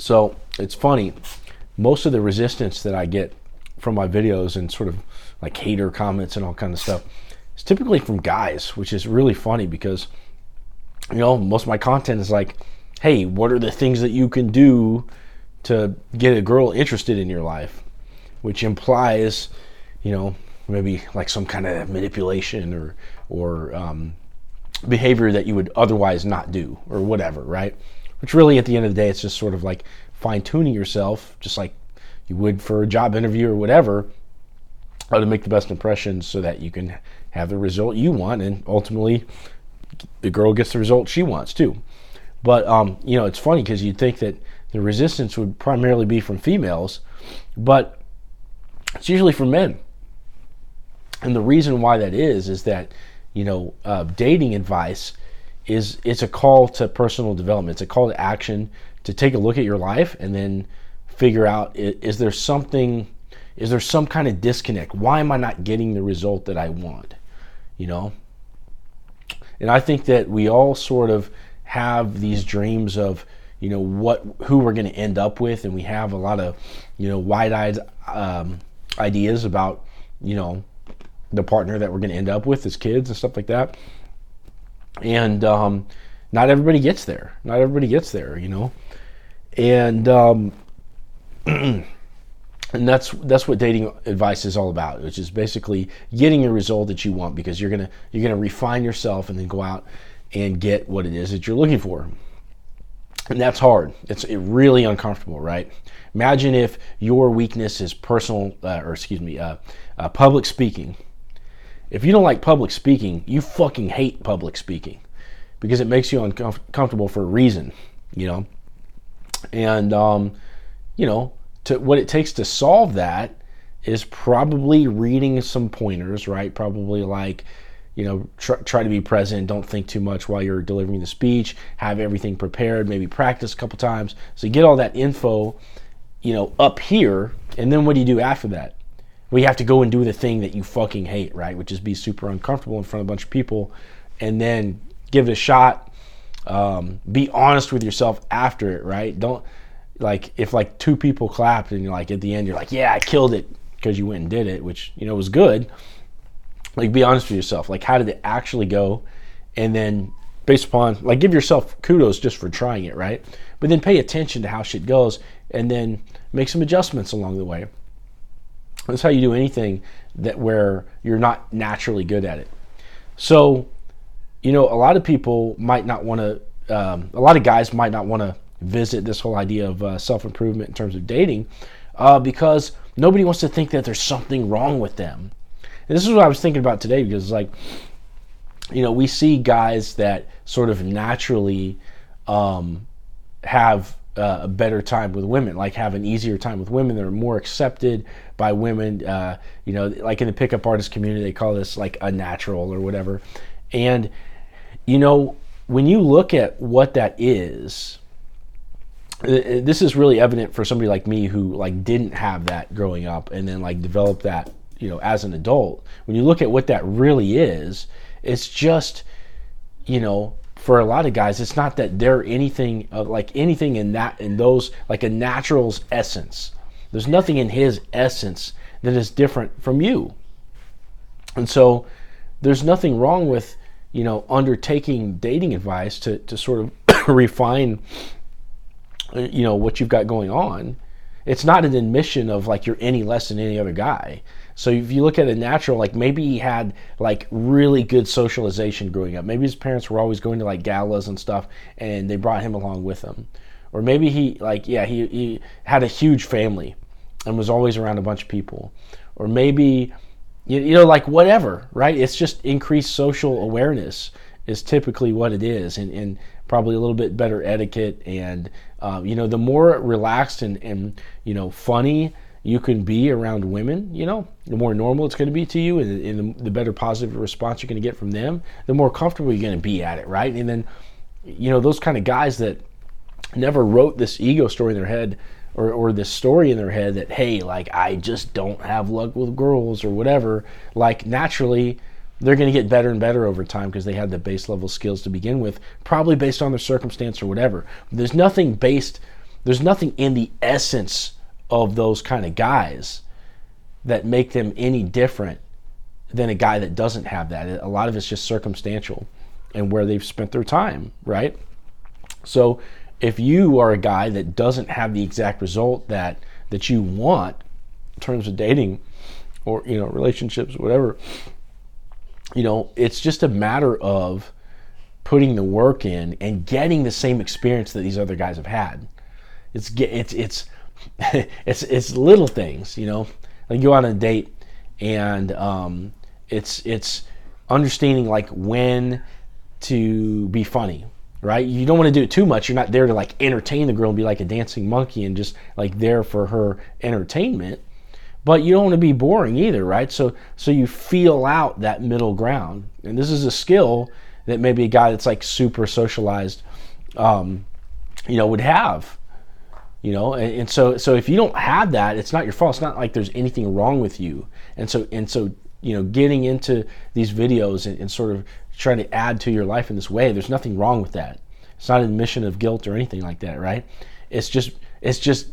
So it's funny, most of the resistance that I get from my videos and sort of like hater comments and all kind of stuff is typically from guys, which is really funny because, most of my content is like, hey, what are the things that you can do to get a girl interested in your life? Which implies, maybe like some kind of manipulation or behavior that you would otherwise not do or whatever, right? Which really at the end of the day, it's just sort of like fine-tuning yourself, just like you would for a job interview or whatever, how to make the best impression so that you can have the result you want, and ultimately the girl gets the result she wants too. But it's funny because you'd think that the resistance would primarily be from females, but it's usually from men. And the reason why that is that dating advice it's a call to personal development. It's a call to action to take a look at your life and then figure out, is there some kind of disconnect? Why am I not getting the result that I want? And I think that we all sort of have these dreams of, who we're going to end up with, and we have a lot of, wide-eyed ideas about, the partner that we're going to end up with as kids and stuff like that. And not everybody gets there. And and that's what dating advice is all about, which is basically getting a result that you want, because you're gonna refine yourself and then go out and get what it is that you're looking for. And that's hard. It's really uncomfortable, right? Imagine if your weakness is public speaking. If you don't like public speaking, you fucking hate public speaking because it makes you uncomfortable for a reason, And, what it takes to solve that is probably reading some pointers, right? Probably like, try to be present. Don't think too much while you're delivering the speech. Have everything prepared. Maybe practice a couple times. So you get all that info, up here. And then what do you do after that? Well, you have to go and do the thing that you fucking hate, right? Which is be super uncomfortable in front of a bunch of people and then give it a shot. Be honest with yourself after it, right? Don't, like, if like two people clapped and you're like, at the end, you're like, yeah, I killed it because you went and did it, which, was good. Like, be honest with yourself. Like, how did it actually go? And then based upon, like, give yourself kudos just for trying it, right? But then pay attention to how shit goes and then make some adjustments along the way. That's how you do anything where you're not naturally good at it. So, a lot of people might not want to, a lot of guys might not want to visit this whole idea of self-improvement in terms of dating because nobody wants to think that there's something wrong with them. And this is what I was thinking about today, because like, we see guys that sort of naturally have a better time with women, like have an easier time with women. They're more accepted by women. Like in the pickup artist community, they call this like a natural or whatever. And, when you look at what that is, this is really evident for somebody like me who like didn't have that growing up and then like developed that, as an adult. When you look at what that really is, it's just, for a lot of guys, it's not that they're anything in those, like a natural's essence. There's nothing in his essence that is different from you. And so there's nothing wrong with, undertaking dating advice to sort of refine, what you've got going on. It's not an admission of like you're any less than any other guy. So if you look at a natural, like maybe he had like really good socialization growing up. Maybe his parents were always going to like galas and stuff and they brought him along with them. Or maybe he had a huge family and was always around a bunch of people. Or maybe, like whatever, right? It's just increased social awareness is typically what it is, and probably a little bit better etiquette. And, the more relaxed and funny you can be around women, the more normal it's going to be to you, and the better positive response you're going to get from them, the more comfortable you're going to be at it, right? And then, those kind of guys that never wrote this ego story in their head or this story in their head that, hey, like, I just don't have luck with girls or whatever, like, naturally, they're going to get better and better over time because they had the base level skills to begin with, probably based on their circumstance or whatever. There's nothing based there's nothing in the essence of those kind of guys that make them any different than a guy that doesn't have that. A lot of it's just circumstantial and where they've spent their time, right? So if you are a guy that doesn't have the exact result that you want in terms of dating or, relationships, whatever, it's just a matter of putting the work in and getting the same experience that these other guys have had. It's it's little things, like go on a date and it's understanding like when to be funny, right? You don't want to do it too much. You're not there to like entertain the girl and be like a dancing monkey and just like there for her entertainment, but you don't want to be boring either, right? So you feel out that middle ground, and this is a skill that maybe a guy that's like super socialized, would have, and so if you don't have that, it's not your fault. It's not like there's anything wrong with you, and so getting into these videos and sort of trying to add to your life in this way, there's nothing wrong with that. It's not an admission of guilt or anything like that, right? It's just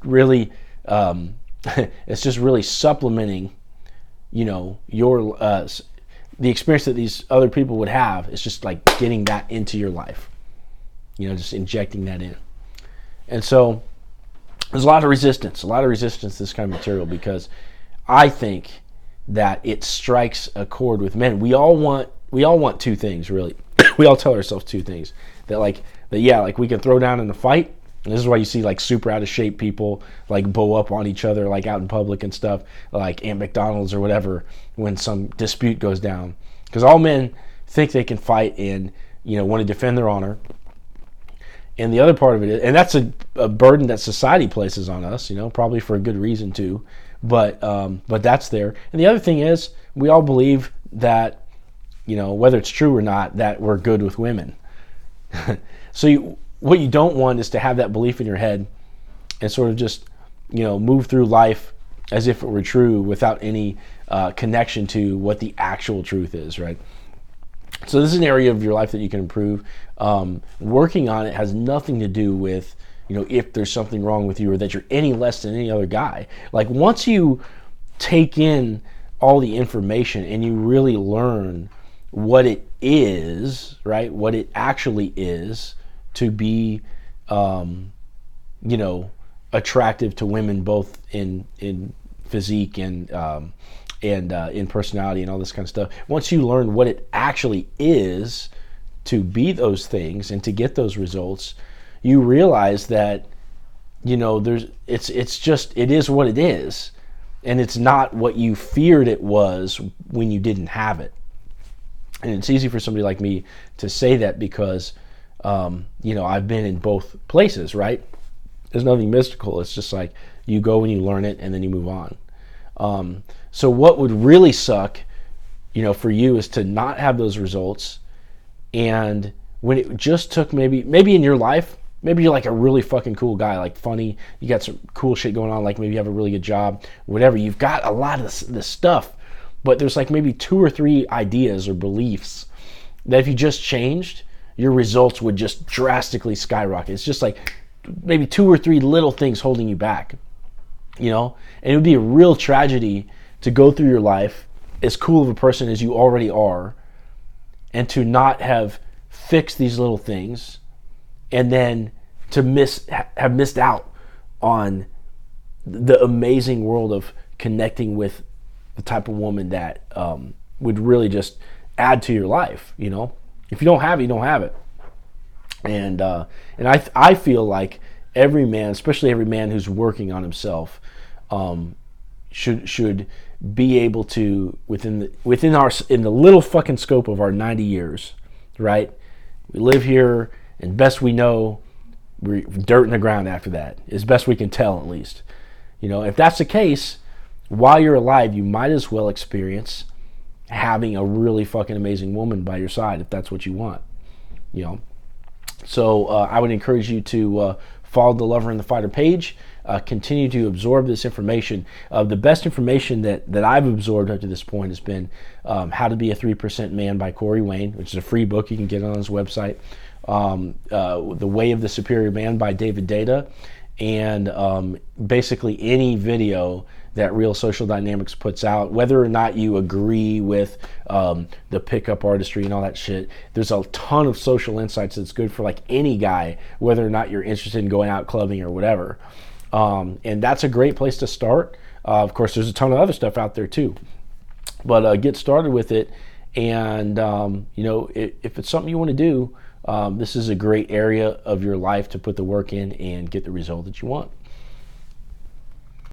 really it's just really supplementing, your the experience that these other people would have. It's just like getting that into your life, just injecting that in. And so there's a lot of resistance to this kind of material, because I think that it strikes a chord with men. We all want two things, really. We all tell ourselves two things. That we can throw down in a fight. And this is why you see like super out of shape people like bow up on each other like out in public and stuff, like at McDonald's or whatever, when some dispute goes down. Because all men think they can fight and want to defend their honor. And the other part of it is, and that's a burden that society places on us, probably for a good reason too. But that's there. And the other thing is, we all believe that, whether it's true or not, that we're good with women. So what you don't want is to have that belief in your head and sort of just, move through life as if it were true without any connection to what the actual truth is, right? So this is an area of your life that you can improve. Working on it has nothing to do with, if there's something wrong with you or that you're any less than any other guy. Like once you take in all the information and you really learn what it is, right? What it actually is to be, attractive to women, both in physique and in personality and all this kind of stuff. Once you learn what it actually is to be those things and to get those results, you realize that, it is what it is, and it's not what you feared it was when you didn't have it. And it's easy for somebody like me to say that because, I've been in both places, right? There's nothing mystical. It's just like you go and you learn it and then you move on. So what would really suck, for you is to not have those results. And when it just took maybe in your life, maybe you're like a really fucking cool guy, like funny, you got some cool shit going on, like maybe you have a really good job, whatever. You've got a lot of this stuff, but there's like maybe 2 or 3 ideas or beliefs that if you just changed, your results would just drastically skyrocket. It's just like maybe 2 or 3 little things holding you back, and it would be a real tragedy to go through your life as cool of a person as you already are and to not have fixed these little things, and then to have missed out on the amazing world of connecting with the type of woman that would really just add to your life. If you don't have it, you don't have it. And I feel like every man, especially every man who's working on himself, should be able to in the little fucking scope of our 90 years, right? We live here, and best we know, we're dirt in the ground after that, as best we can tell at least. If that's the case, while you're alive, you might as well experience having a really fucking amazing woman by your side if that's what you want. So I would encourage you to follow the Lover and the Fighter page. Continue to absorb this information. The best information that I've absorbed up to this point has been How to Be a 3% Man by Corey Wayne, which is a free book you can get on his website. The Way of the Superior Man by David Data. and basically any video that Real Social Dynamics puts out, whether or not you agree with the pickup artistry and all that shit, there's a ton of social insights that's good for like any guy, whether or not you're interested in going out clubbing or whatever. And that's a great place to start. Of course, there's a ton of other stuff out there too, but get started with it. And if it's something you want to do, this is a great area of your life to put the work in and get the result that you want.